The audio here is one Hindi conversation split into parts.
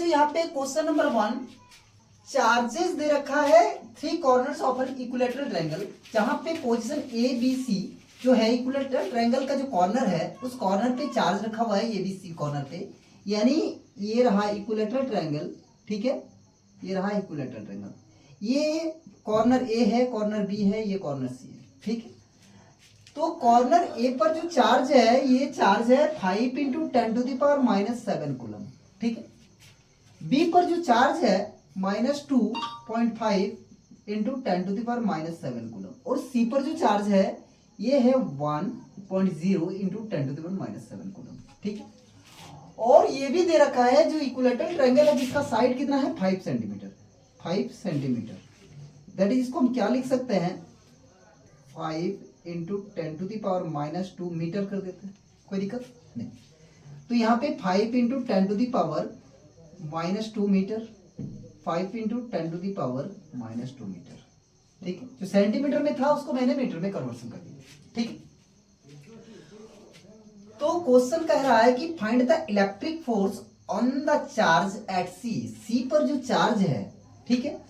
बच्चों यहाँ पे क्वेश्चन नंबर 1, चार्जेस दे रखा है 3 corners of an equilateral triangle, जहां पे पोजीशन ए बी सी जो है इक्विलेटरल ट्रायंगल का जो कॉर्नर है उस कॉर्नर पे चार्ज रखा हुआ है ए बी सी कॉर्नर पे। यानी ये रहा इक्विलेटरल ट्रायंगल, ठीक है, ये रहा इक्विलेटरल ट्रायंगल, ये कॉर्नर ए है, कॉर्नर बी है, ये कॉर्नर सी है, ठीक है। तो कॉर्नर ए पर जो चार्ज है ये चार्ज है 5 × 10⁻⁻7 कूलम, ठीक है। बी पर जो चार्ज है -2.5 × 10⁻⁻7 कूलम, और सी पर जो चार्ज है ये है 1.0 × 10⁻⁻7 कूलम, ठीक है। और ये भी दे रखा है जो इक्विलेटरल ट्रायंगल है जिसका साइड कितना है 5 सेंटीमीटर, 5 सेंटीमीटर, दैट इज इसको हम क्या लिख सकते हैं 5 × 10⁻⁻2 मीटर कर देते हैं, कोई दिक्कत नहीं। तो यहाँ पे 5 × 10⁻⁻2 मीटर, 5 × 10⁻⁻2 मीटर, ठीक है। जो सेंटीमीटर में था उसको मैंने मीटर में कन्वर्सन कर दिया, ठीक है। तो क्वेश्चन कह रहा है कि find the electric force on the charge at C, C पर जो चार्ज है, ठीक है,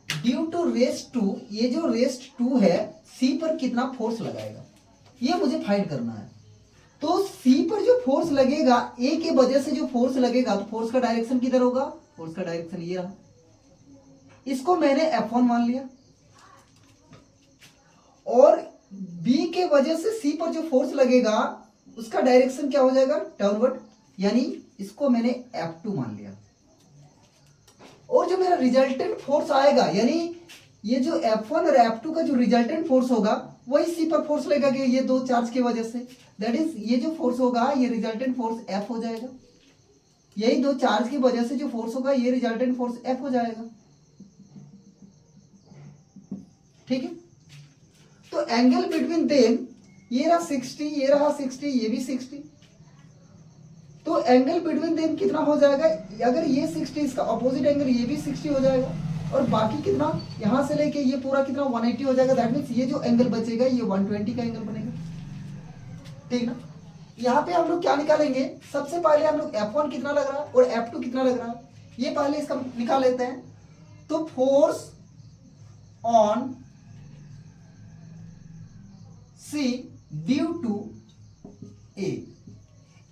ड्यू टू रेस्ट 2, ये जो रेस्ट 2 है सी पर कितना फोर्स लगाएगा ये मुझे फाइंड करना है। तो सी पर जो फोर्स लगेगा, ए के वजह से जो फोर्स लगेगा, तो फोर्स का डायरेक्शन किधर होगा, फोर्स का डायरेक्शन ये रहा, इसको मैंने F1 मान लिया। और बी के वजह से सी पर जो फोर्स लगेगा उसका डायरेक्शन क्या हो जाएगा डाउनवर्ड, यानी इसको मैंने F2 मान लिया। और जो मेरा रिजल्टेंट फोर्स आएगा, यानी ये जो F1 और F2 का जो रिजल्टेंट फोर्स होगा वही सी पर फोर्स लगेगा ये दो चार्ज की वजह से, दैट इज ये जो फोर्स होगा ये रिजल्टेंट फोर्स F हो जाएगा। यही दो चार्ज की वजह से जो फोर्स होगा ये रिजल्टेंट फोर्स F हो जाएगा, ठीक है। तो एंगल बिटवीन देम ये रहा 60, ये रहा 60, ये भी 60। तो एंगल बिटवीन देम कितना हो जाएगा, अगर ये 60 इसका अपोजिट एंगल ये भी 60 हो जाएगा, और बाकी कितना यहां से लेके ये पूरा कितना 180 हो जाएगा। दैट मीन्स ये जो एंगल बचेगा ये 120 का एंगल बनेगा, ठीक ना। यहाँ पे हम लोग क्या निकालेंगे, सबसे पहले हम लोग F1 कितना लग रहा है और F2 कितना लग रहा है ये पहले इसका निकाल लेते हैं। तो force on C due to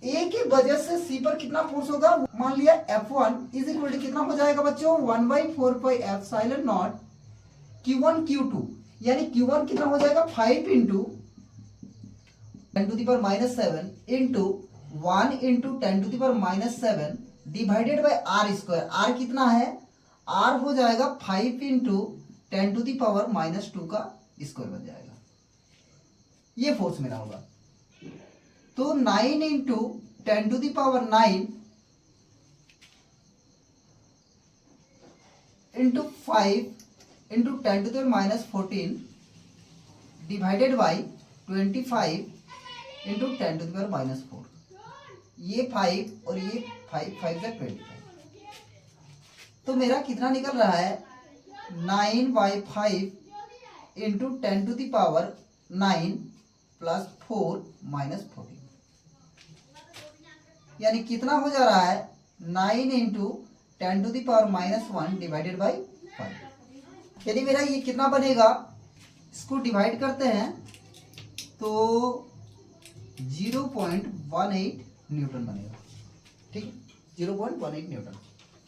A की वजह से सी पर कितना फोर्स होगा, मान लिया F1 इज इक्वल टू कितना हो जाएगा बच्चों 1/4πε0 Q1 Q2, यानी Q1 कितना हो जाएगा 5 × 10⁻⁻7 into 1 × 10⁻⁻7 divided by r²। r कितना है, r हो जाएगा 5 × 10⁻⁻2 का स्क्वायर बन जाएगा, ये फोर्स मेरा होगा। तो 9 × 10⁹ इंटू 5 × 10⁻14 डिवाइडेड बाई 25 × 10⁻4, ये 5 और ये 5 से 25। तो मेरा कितना निकल रहा है 9/5 × 10⁹9 प्लस 4 माइनस 14, यानी कितना हो जा रहा है 9 × 10⁻⁻1 डिवाइडेड बाई 5। यदि मेरा ये कितना बनेगा, इसको डिवाइड करते हैं तो 0.18 न्यूटन बनेगा, ठीक है, 0.18 न्यूटन,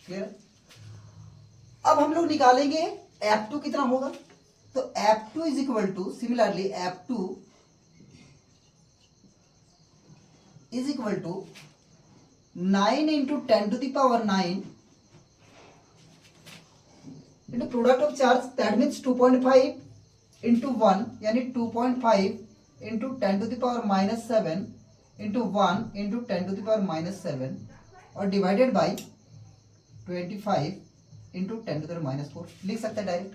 क्लियर है। अब हम लोग निकालेंगे F2 कितना होगा। तो F2 is equal to, similarly F2 is equal to 9 × 10⁹9 into product of charge, that means 2.5 × 1, यानी 2.5 × 10⁻⁻7 इंटू 1 × 10⁻⁻7 और डिवाइडेड बाई 25 × 10⁻4 लिख सकते हैं डायरेक्ट।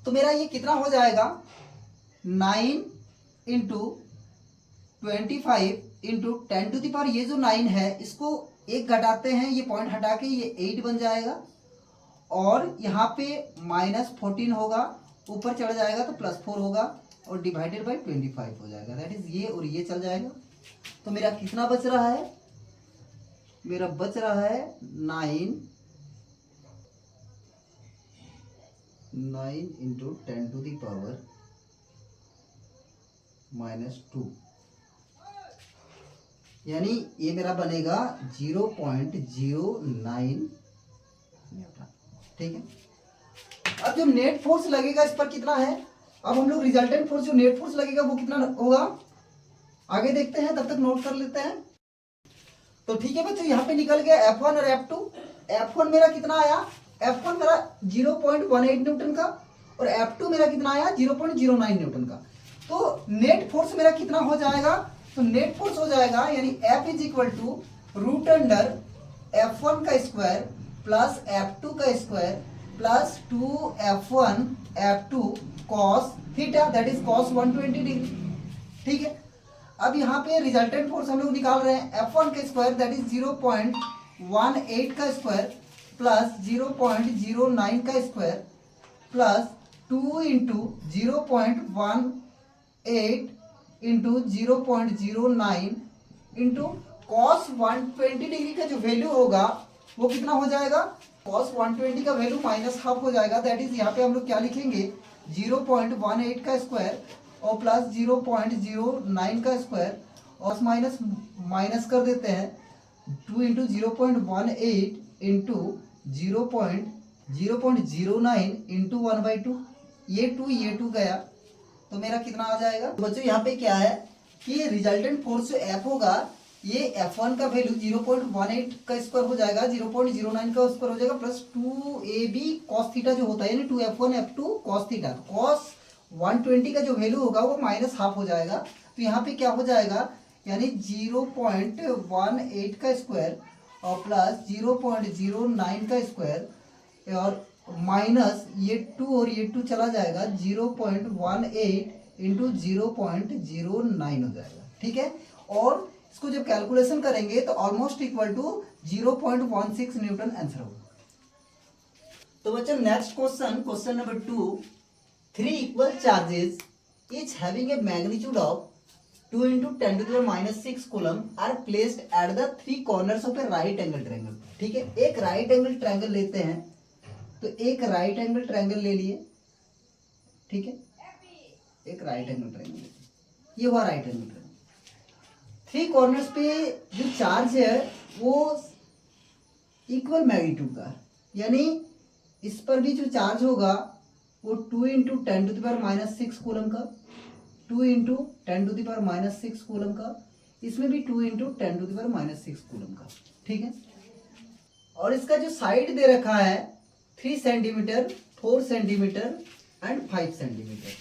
तो मेरा ये कितना हो जाएगा 9 × 25 × 10⁻, ये जो 9 है इसको एक घटाते हैं, ये पॉइंट हटा के ये 8 बन जाएगा, और यहाँ पे -14 होगा, ऊपर चढ़ जाएगा तो +4 होगा, और डिवाइडेड बाई 25 हो जाएगा, दैट इज ये और ये चल जाएगा। तो मेरा कितना बच रहा है मेरा बच रहा है 9 इंटू 10⁻², यानी ये मेरा बनेगा 0.09 न्यूटन। ठीक है, अब जो नेट फोर्स लगेगा इस पर कितना है, अब हम लोग रिजल्टेंट फोर्स जो नेट फोर्स लगेगा वो कितना होगा आगे देखते हैं, तब तक नोट कर लेते हैं। तो ठीक है बच्चों, यहाँ पे निकल गया F1 और F2। F1 मेरा कितना आया, F1 मेरा 0.18 न्यूटन का और F2 मेरा कितना आया 0.09 न्यूटन का। तो नेट फोर्स मेरा कितना हो जाएगा, तो नेट फोर्स हो जाएगा यानी F is equal to √F1 का स्क्वायर प्लस F2 का square plus 2F1 F2 cos theta, that is cos 120 degree. ठीक है, अब यहाँ पे रिजल्टेंट फोर्स हम लोग निकाल रहे हैं, F1 का स्क्वायर दैट इज 0.18 का स्क्वायर प्लस 0.09 का square plus 2 into 0.18 into 0.09 into cos 120 degree का जो वैल्यू होगा वो कितना हो जाएगा, cos 120 का वैल्यू -½ हो जाएगा। दैट इज यहाँ पे हम लोग क्या लिखेंगे 0.18 का स्क्वायर और प्लस 0.09 का स्क्वायर और माइनस माइनस कर देते हैं 2 इंटू 0.18 इंटू 0.09 इंटू 1/2, ये 2 गया तो मेरा कितना आ जाएगा। तो बच्चों यहाँ पे क्या है कि रिजल्टेंट फोर्स जो F होगा ये F1 का वैल्यू 0.18 का स्क्वायर हो जाएगा, 0.09 का स्क्वायर हो जाएगा प्लस 2AB cos थीटा जो होता है यानी 2F1 F2 cos theta, cos 120 का जो वैल्यू होगा वो -½ हो जाएगा। तो यहाँ पे क्या हो जाएगा यानी 0.18 का स्क्वायर और प्लस 0.09 का स्क्वायर और माइनस ये 2 और ये 2 चला जाएगा 0.18 इंटू 0.09 हो जाएगा। ठीक है, और इसको जब कैलकुलेशन करेंगे तो almost equal to 0.16 newton answer होगा। तो बच्चों next question, question number 2, 3 equal charges each having a magnitude of 2 into 10⁻⁶ coulomb are placed at the 3 corners of a right angle triangle. ठीक है, एक राइट एंगल ट्रायंगल लेते हैं, तो एक राइट एंगल ट्रायंगल ले लिए। ठीक है, एक राइट एंगल ट्रायंगल, ये हुआ राइट एंगल ट्रायंगल। 3 कॉर्नर्स पे जो चार्ज है वो इक्वल मैग्नीट्यूड का, यानी इस पर भी जो चार्ज होगा वो 2 इंटू 10⁻⁶ कूलम का, 2 इंटू 10⁻⁶ कूलम का, इसमें भी 2 इंटू 10⁻⁶ कूलम का। ठीक है, और इसका जो साइड दे रखा है 3 सेंटीमीटर, 4 सेंटीमीटर एंड 5 सेंटीमीटर।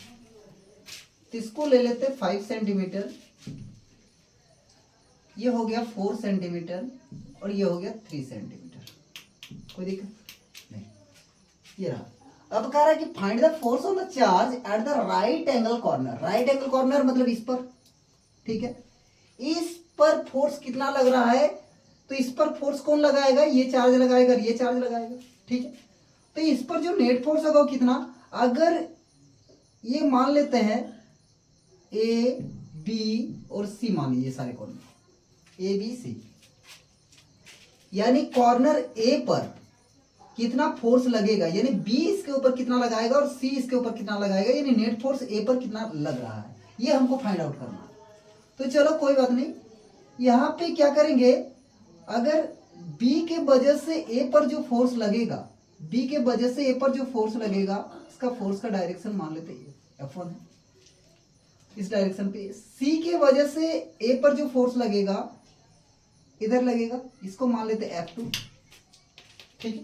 तो इसको ले लेते 5 सेंटीमीटर, ये हो गया 4 सेंटीमीटर और ये हो गया 3 सेंटीमीटर। कोई दिक्कत नहीं, ये रहा। अब कह रहा है कि find the force on the charge at the right angle corner. Right angle corner मतलब इस पर। ठीक है, इस पर फोर्स कितना लग रहा है, तो इस पर फोर्स कौन लगाएगा, ये चार्ज लगाएगा, ये चार्ज लगाएगा। ठीक है, तो इस पर जो नेट फोर्स होगा वो कितना, अगर ये मान लेते हैं ए बी और सी, मान लीजिए सारे कॉर्नर ए बी सी, यानी कॉर्नर ए पर कितना फोर्स लगेगा, यानी बी इसके ऊपर कितना लगाएगा और सी इसके ऊपर कितना लगाएगा, यानी नेट फोर्स ए पर कितना लग रहा है, ये हमको फाइंड आउट करना है। तो चलो कोई बात नहीं, यहाँ पे क्या करेंगे, अगर बी के वजह से ए पर जो फोर्स लगेगा, बी के वजह से ए पर जो फोर्स लगेगा, इसका फोर्स का डायरेक्शन मान लेते हैं F1 है, इस डायरेक्शन पे। सी के वजह से ए पर जो फोर्स लगेगा इधर लगेगा, इसको मान लेते F2। ठीक है,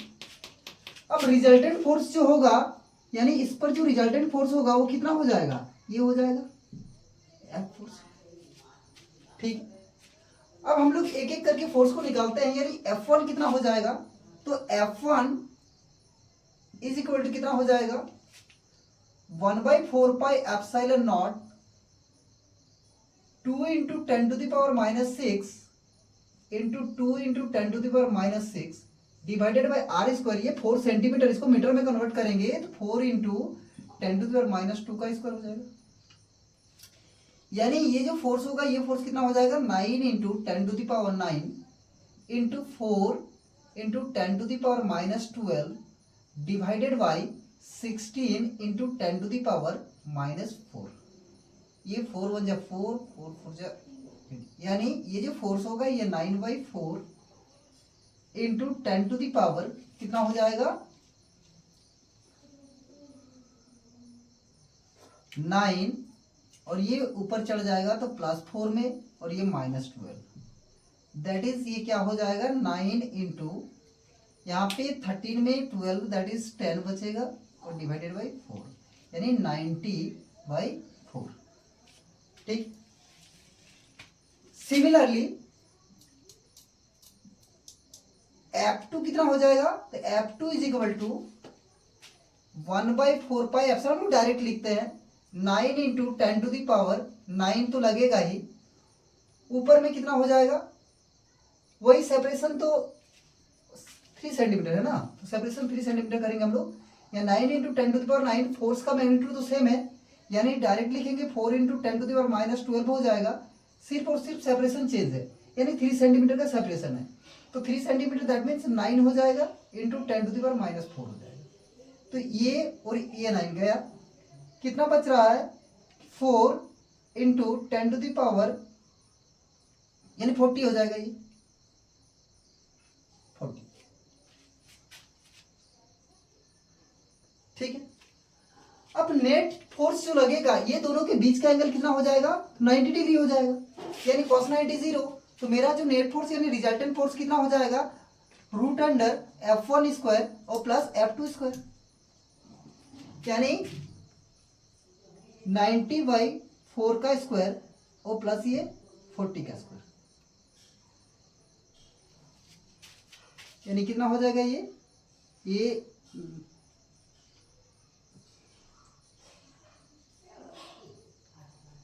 अब रिजल्टेंट फोर्स जो होगा, यानी इस पर जो रिजल्टेंट फोर्स होगा वो कितना हो जाएगा, ये हो जाएगा F फोर्स। ठीक, अब हम लोग एक एक करके फोर्स को निकालते हैं, यानी F1 कितना हो जाएगा, तो F1 इज इक्वल टू कितना हो जाएगा 1/4 pi epsilon naught 2 into 10⁻⁶ into 2 into 10⁻⁶ divided by r square. ये 4 सेंटीमीटर, इसको मीटर में कन्वर्ट करेंगे तो 4 इंटू 10⁻⁻² का स्क्वायर हो जाएगा। यानी ये जो फोर्स होगा, ये फोर्स कितना हो जाएगा 9 इंटू 10⁻⁹ इंटू 4 × 10⁻12 डिवाइडेड बाई 16 × 10⁻⁻4। ये 4 1 जा 4 4 4 जा, यानी ये जो फोर्स होगा ये 9/4 इंटू 10⁻, कितना हो जाएगा 9, और ये ऊपर चढ़ जाएगा तो +4 में, और ये -12, दैट इज ये क्या हो जाएगा 9 इंटू यहाँ पे 13 में 12, दैट इज 10 बचेगा, और डिवाइडेड बाई 4, यानी 90/4। ठीक। सिमिलरली F2 कितना हो जाएगा, तो F2 is equal to 1/4 pi epsilon, direct लिखते हैं 9 इंटू 10⁻9 तो लगेगा ही, ऊपर में कितना हो जाएगा, वही सेपरेशन तो 3 सेंटीमीटर है ना, तो सेपरेशन 3 सेंटीमीटर करेंगे हम लोग, या 9 इंटू 10⁻9, फोर्स का मैग्नीट्यूड तो सेम है, यानी डायरेक्ट लिखेंगे 4 × 10⁻12 हो जाएगा, सिर्फ और सिर्फ सेपरेशन चेंज है, यानी 3 सेंटीमीटर का सेपरेशन है, तो 3 सेंटीमीटर दैट मीन्स 9 हो जाएगा इंटू 10⁻4 हो जाएगा, तो ये और ये 9 गया, कितना बच रहा है 4 × 10⁻, यानी 40 हो जाएगा, ये 40। ठीक है। अब नेट फोर्स जो लगेगा, ये दोनों के बीच का एंगल कितना हो जाएगा 90 डिग्री हो जाएगा, यानी cos 90 0, तो मेरा जो नेट फोर्स यानी रिजल्टेंट फोर्स कितना हो जाएगा √F1² और प्लस F2², यानी 90/4 का स्क्वायर और प्लस ये 40 का स्क्वायर, यानी कितना हो जाएगा ये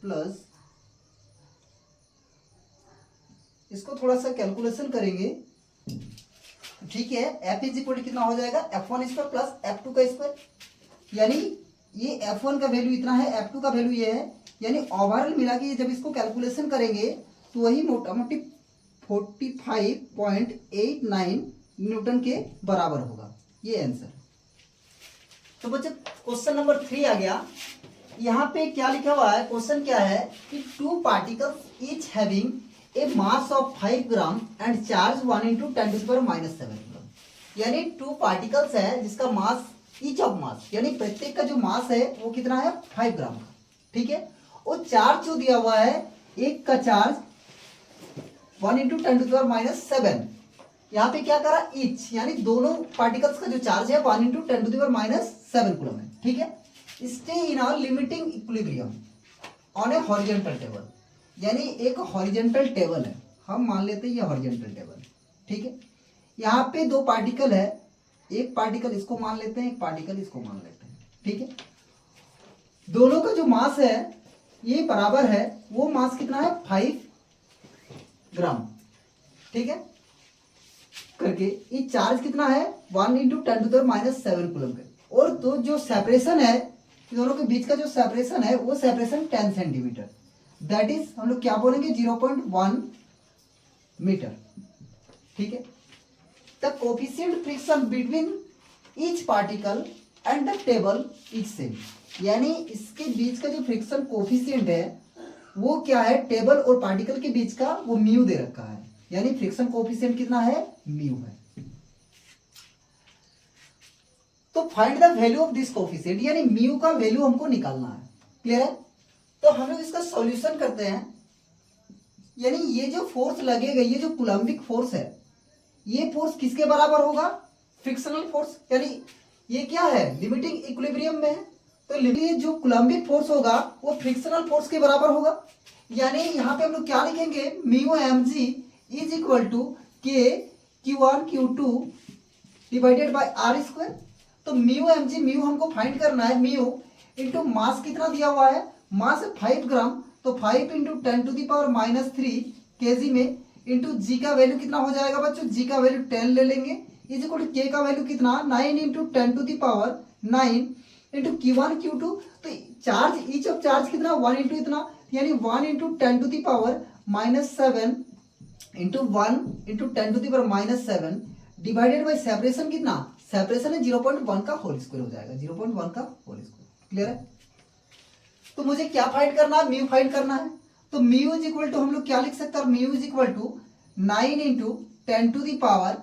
प्लस, इसको थोड़ा सा कैलकुलेशन करेंगे, ठीक है। F इज इक्वल कितना हो जाएगा F1² प्लस F2 का स्क्वायर, यानी ये F1 का वैल्यू इतना है, F2 का वैल्यू ये है, यानी ओवरऑल मिला के जब इसको कैलकुलेशन करेंगे तो वही मोटा मोटी 45.89 न्यूटन के बराबर होगा, ये आंसर। तो बच्चे क्वेश्चन नंबर 3 आ गया। यहाँ पे क्या लिखा हुआ है, क्वेश्चन क्या है कि 2 particles each having a mass of 5 gram and charge 1 × 10⁻⁷ coulomb, यानी 2 पार्टिकल्स है जिसका मास ईच ऑफ मास, यानी प्रत्येक का जो मास है वो कितना है 5 ग्राम का, ठीक है। और चार्ज जो दिया हुआ है, एक का चार्ज 1 × 10⁻⁷, यहाँ पे क्या करा ईच, यानी दोनों पार्टिकल्स का जो चार्ज है 1 × 10⁻⁷ कूलम है, ठीक है। Stay in a limiting equilibrium on A horizontal table, यानी एक हॉरिजॉन्टल टेबल है, हम मान लेते हैं ये हॉरिजॉन्टल टेबल, ठीक है। यहाँ पे 2 पार्टिकल है, एक पार्टिकल इसको मान लेते हैं, एक पार्टिकल इसको मान लेते हैं, ठीक है। दोनों का जो मास है ये बराबर है, वो मास कितना है 5 ग्राम, ठीक है करके। ये चार्ज कितना है 1 × 10⁻⁷ कूलम का, और तो जो सेपरेशन है दोनों के बीच का जो सेपरेशन है वो सेपरेशन 10 सेंटीमीटर, दैट इज हम लोग क्या बोलेंगे 0.1 मीटर, ठीक है। The coefficient friction between each particle and the table is same, यानी इसके बीच का जो फ्रिक्शन कोफिशिएंट है वो क्या है, टेबल और पार्टिकल के बीच का वो म्यू दे रखा है, यानी फ्रिक्शन कोफिशिएंट कितना है म्यू है। तो find the value of this coefficient, यानी म्यू का वैल्यू हमको निकालना है, क्लियर है। तो हम लोग इसका सॉल्यूशन करते हैं, यानी ये जो फोर्स लगेगा, ये जो कूलम्बिक फोर्स है, ये फोर्स किसके बराबर होगा फ्रिक्शनल फोर्स, यानी ये क्या है लिमिटिंग इक्विलिब्रियम में है, तो ये जो कूलम्बिक फोर्स होगा वो फ्रिक्शनल फोर्स के बराबर होगा, यानी यहाँ पे हम लोग क्या लिखेंगे mu mg is equal to k q1 q2 divided by r²। तो म्यू mg, म्यू हमको फाइंड करना है, म्यू इंटू मास कितना दिया हुआ है, मास 5 ग्राम, तो 5 × 10⁻³ kg में, इंटू जी का वैल्यू कितना हो जाएगा बच्चों, जी का वैल्यू 10 ले लेंगे, इज इक्वल टू के का वैल्यू कितना 9 × 10⁻9 इंटू q1 q2, तो चार्ज ईच ऑफ चार्ज कितना 1 इंटू इतना, यानी 1 × 10⁻⁷ into 1 into 10⁻⁻7 divided by separation कितना, सेपरेशन है 0.1 का होल स्क्वायर हो जाएगा, 0.1 का होल स्क्वायर। क्लियर है? तो मुझे क्या फाइंड करना है, म्यू फाइंड करना है। तो म्यू इज इक्वल टू हम लोग क्या लिख सकते हैं, mu is equal to 9 into 10⁻,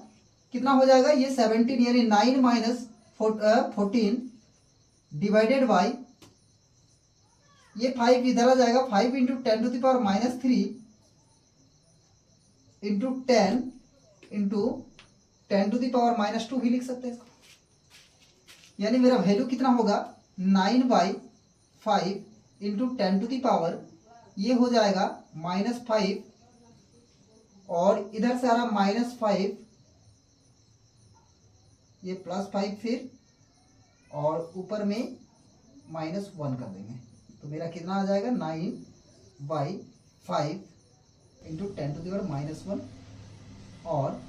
कितना हो जाएगा ये 17 यानी 9 माइनस 14 डिवाइडेड बाई ये 5 इधर आ जाएगा, 5 इंटू 10⁻³ इंटू 10 इंटू 10⁻² भी लिख सकते हैं इसको, यानी मेरा वैल्यू कितना होगा 9/5 इंटू 10⁻, ये हो जाएगा -5 और इधर से आ रहा -5, ये +5 फिर और ऊपर में -1 कर देंगे, तो मेरा कितना आ जाएगा 9/5 इंटू 10⁻⁻1 और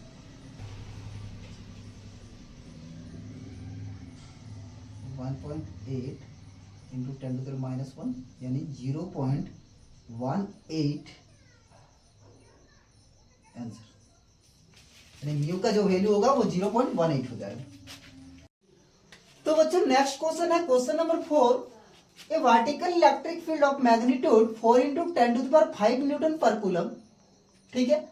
1.8 इंटू 10⁻⁻1 यानी 0.18 आंसर, यानी म्यू का जो वैल्यू होगा वो 0.18 हो जाएगा। तो बच्चों नेक्स्ट क्वेश्चन है question number 4, A vertical electric field of magnitude 4 into 10⁵ Newton per coulomb. ठीक है,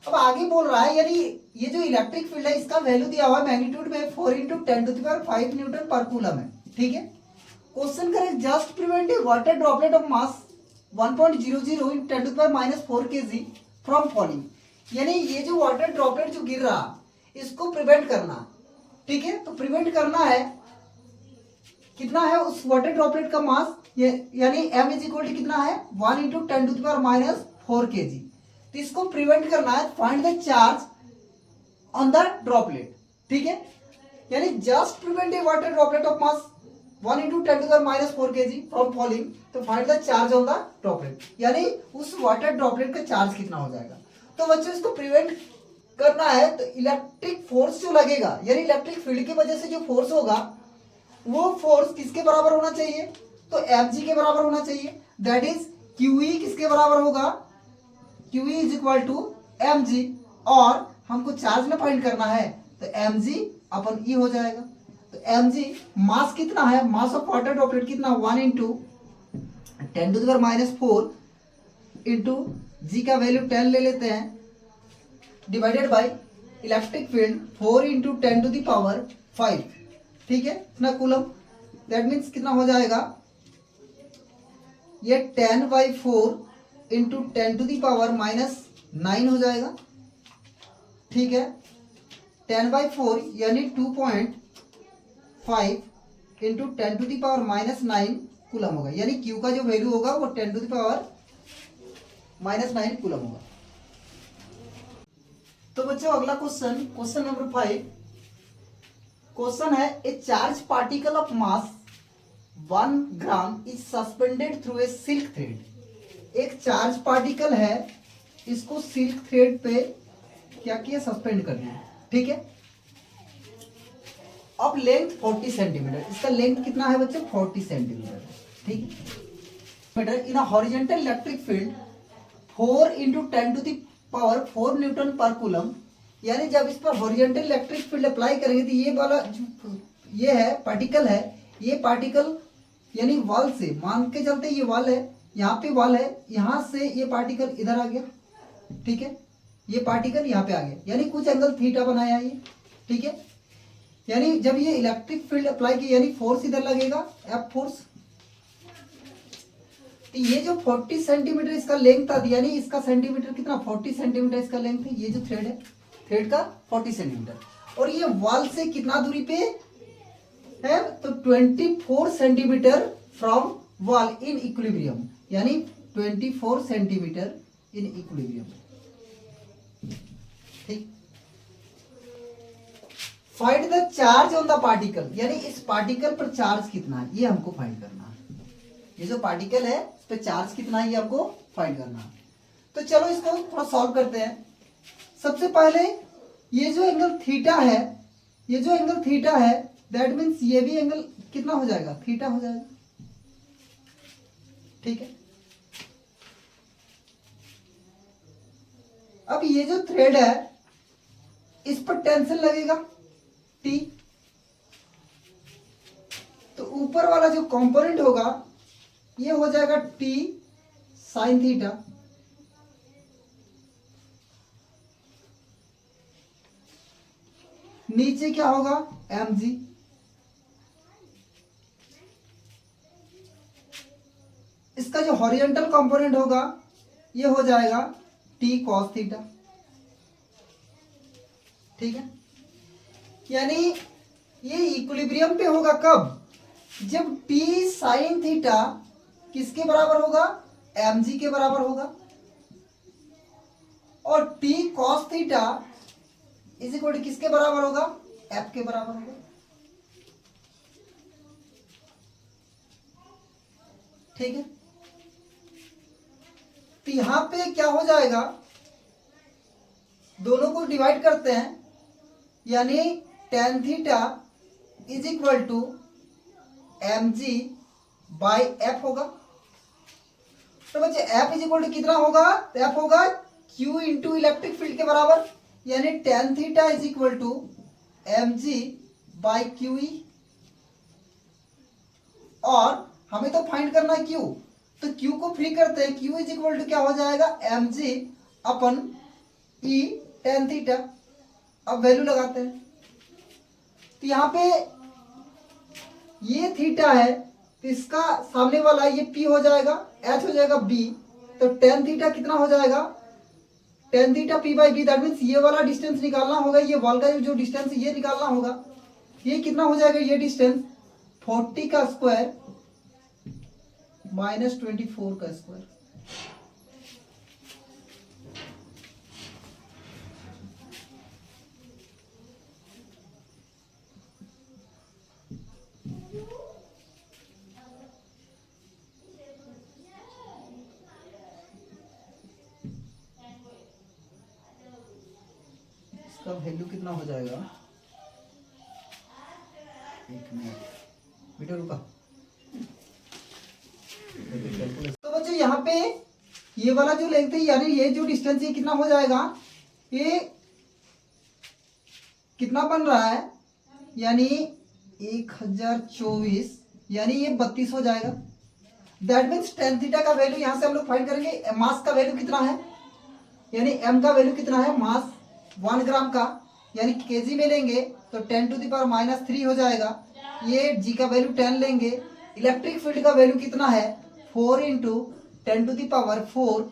अब आगे बोल रहा है यानी ये जो इलेक्ट्रिक फील्ड है इसका वैल्यू दिया हुआ है मैग्नीट्यूड में 4 इंटू 10⁵ न्यूटन पर कूलम है। ठीक है, क्वेश्चन करें just prevent a water droplet of mass 1.00 in 10⁻⁴ kg from falling, यानी ये जो वाटर ड्रॉपलेट जो गिर रहा इसको प्रिवेंट करना। ठीक है, तो प्रिवेंट करना है, कितना है उस वाटर ड्रॉपलेट का मास, यानी m इज इक्वल टू कितना है 1 इंटू 10⁻⁴ kg। तो इसको प्रिवेंट करना है, find the charge on the droplet. ठीक है, यानी just prevent a water droplet of mass 1 into 10⁻⁴ kg from falling, तो find the charge on the droplet, यानी उस वाटर ड्रॉपलेट का चार्ज कितना हो जाएगा। तो बच्चों इसको प्रिवेंट करना है तो इलेक्ट्रिक फोर्स जो लगेगा, यानी इलेक्ट्रिक फील्ड की वजह से जो फोर्स होगा वो फोर्स किसके बराबर होना चाहिए, तो mg के बराबर होना चाहिए। दैट इज QE किसके बराबर होगा, QE is equal to mg, और हमको चार्ज में फाइंड करना है तो mg/e हो जाएगा। तो mg मास कितना है, मास ऑफ वाटर ड्रॉपलेट कितना 1 इंटू 10⁻⁴ इंटू g का वैल्यू 10 ले लेते हैं divided by electric field 4 into 10⁵। ठीक है ना कूलम, दैट मीन्स कितना हो जाएगा ये 10/4 इंटू 10⁻⁻9 हो जाएगा। ठीक है, 10/4 यानी 2.5 इंटू 10⁻⁻9 कूलम होगा, यानी Q का जो वैल्यू होगा वो 10⁻⁻9 कूलम होगा। तो बच्चों अगला क्वेश्चन, क्वेश्चन नंबर 5, क्वेश्चन है ए charge particle of mass 1 gram is suspended through a silk thread. एक चार्ज पार्टिकल है, इसको सिल्क थ्रेड पे क्या किया, सस्पेंड कर दिया। ठीक है, अब लेंथ 40 सेंटीमीटर, इसका लेंथ कितना है बच्चों 40 सेंटीमीटर। ठीक है, in a horizontal electric field 4 into 10⁴ newton per coulomb, यानी जब इस पर हॉरिजॉन्टल इलेक्ट्रिक फील्ड अप्लाई करेंगे तो ये वाला ये है पार्टिकल है, ये पार्टिकल यानी वॉल से मान के चलते ये वॉल है, यहाँ पे वॉल है, यहाँ से ये पार्टिकल इधर आ गया। ठीक है, ये पार्टिकल यहाँ पे आ गया, यानी कुछ एंगल थीटा बनाया ये। ठीक है, यानी जब ये इलेक्ट्रिक फील्ड अप्लाई की यानी फोर्स इधर लगेगा एफ फोर्स, तो ये जो 40 सेंटीमीटर इसका लेंथ था, यानी इसका सेंटीमीटर कितना 40 सेंटीमीटर इसका लेंथ है, ये जो थ्रेड है थ्रेड का 40 सेंटीमीटर, और ये वॉल से कितना दूरी पे है तो 24 centimetre from wall in equilibrium, यानी 24 सेंटीमीटर इन इक्विलिब्रियम। ठीक, find the charge on the particle, यानी इस पार्टिकल पर चार्ज कितना है ये हमको फाइंड करना है। ये जो पार्टिकल है इस पर चार्ज कितना है ये हमको फाइंड करना है। तो चलो इसको थोड़ा सॉल्व करते हैं। सबसे पहले ये जो एंगल थीटा है, ये जो एंगल थीटा है दैट मीन्स ये भी एंगल कितना हो जाएगा थीटा हो जाएगा। ठीक है, अब ये जो थ्रेड है इस पर टेंशन लगेगा T, तो ऊपर वाला जो कंपोनेंट होगा ये हो जाएगा T साइन थीटा, नीचे क्या होगा mg, इसका जो हॉरिजॉन्टल कंपोनेंट होगा ये हो जाएगा T cos थीटा। ठीक है, यानी ये इक्विलिब्रियम पे होगा कब, जब T साइन थीटा किसके बराबर होगा, mg के बराबर होगा, और T cos theta is equal to किसके बराबर होगा, f के बराबर होगा। ठीक है, तो यहां पे क्या हो जाएगा, दोनों को डिवाइड करते हैं, यानी tan theta is equal to mg by f होगा। तो बच्चे f इज इक्वल टू कितना होगा, तो f होगा q इंटू इलेक्ट्रिक फील्ड के बराबर, यानी tan theta is equal to mg by q E. और हमें तो फाइंड करना है q, तो q को फ्री करते हैं, q इज इक्वल टू क्या हो जाएगा mg अपन e tan थीटा। अब वैल्यू लगाते हैं, तो यहाँ पे ये थीटा है तो इसका सामने वाला ये p हो जाएगा, h हो जाएगा b, तो tan थीटा कितना हो जाएगा, tan theta p by B, that means ये वाला डिस्टेंस निकालना होगा, ये वॉल का जो डिस्टेंस है ये निकालना होगा। ये कितना हो जाएगा, ये डिस्टेंस 40 का स्क्वायर माइनस 24 का स्क्वायर। इसका वैल्यू कितना हो जाएगा, एक मिनट वीडियो रुका। तो बच्चों यहाँ पे ये वाला जो लेंथ है, यानी ये जो डिस्टेंस है कितना हो जाएगा, ये कितना बन रहा है, यानी 1024, यानी ये 32 हो जाएगा। दैट मीन्स tan थीटा का वैल्यू यहाँ से हम लोग फाइंड करेंगे। मास का वैल्यू कितना है, यानी m का वैल्यू कितना है, मास 1 ग्राम का, यानी केजी में लेंगे तो 10 टू द पावर माइनस 3 हो जाएगा। ये g का वैल्यू 10 लेंगे, इलेक्ट्रिक फील्ड का वैल्यू कितना है 4 into 10 to the power 4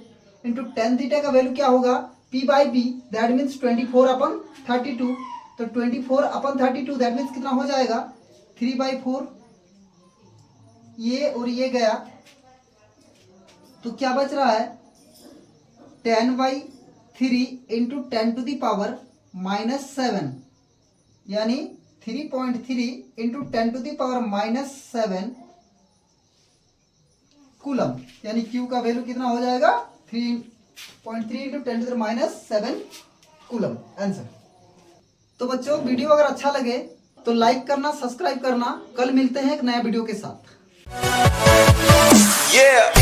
into tan theta का वैल्यू क्या होगा p by B, that means 24 अपन 32, तो 24 अपन 32 दैट मीन्स कितना हो जाएगा 3/4, ये और ये गया, तो क्या बच रहा है 10/3 into 10 to the power minus 7, यानी 3.3 into 10 to the power minus 7 coulomb, यानी Q का वैल्यू कितना हो जाएगा 3.3 into 10 to the minus 7 coulomb, answer. तो बच्चों वीडियो अगर अच्छा लगे तो लाइक करना, सब्सक्राइब करना। कल मिलते हैं एक नया वीडियो के साथ। Yeah.